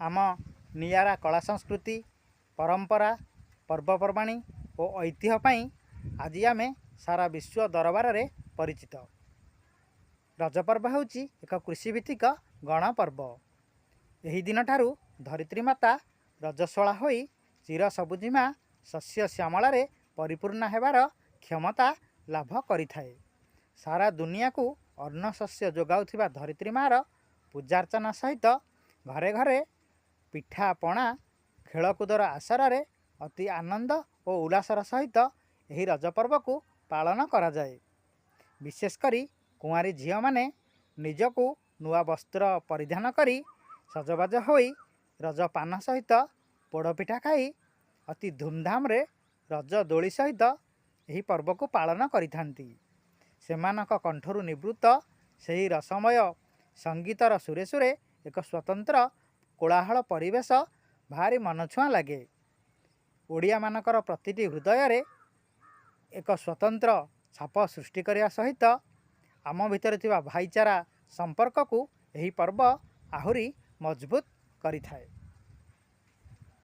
आम नियारा कला संस्कृति परंपरा पर्वपर्वाणी और ऐतिह्य पई आज आम सारा विश्व दरबार में परिचित। रजपर्व होची एक कृषिभित्तिक गणपर्व। एही दिन ठारू धरित्री माता रजस्वला होई चिर सबुजिमा शस्य श्यामलार परिपूर्ण हेबार क्षमता लाभ करिथाए। सारा दुनिया को अन्न शस्य जोगाउथिबा धरित्री मार पूजार्चना सहित घरे घरे पिठा पणा खेलकूदर आसर अति आनंद और उल्लासर सहित यही रजपर्व को पालन करा जाए। विशेषकर कुंवारी झील माने निजको नुआ वस्त्र परिधान करी सजबाज होई रजपान सहित पोड़पिठा खाई अति धूमधाम रे रज दोली सहित यही पर्व को पालन करिथांती। सेमानक कंठरू निवृत्त सही रसमय संगीतर सुरे सुरे एक स्वतंत्र कोलाहल परिवेश भारी मनछुआ लगे। ओडिया मानकर प्रतिटी हृदय रे एक स्वतंत्र छाप सृष्टि करने सहित आम भितर थिबा भाईचारा संपर्क को यही पर्व आहुरी मजबूत करिथाए।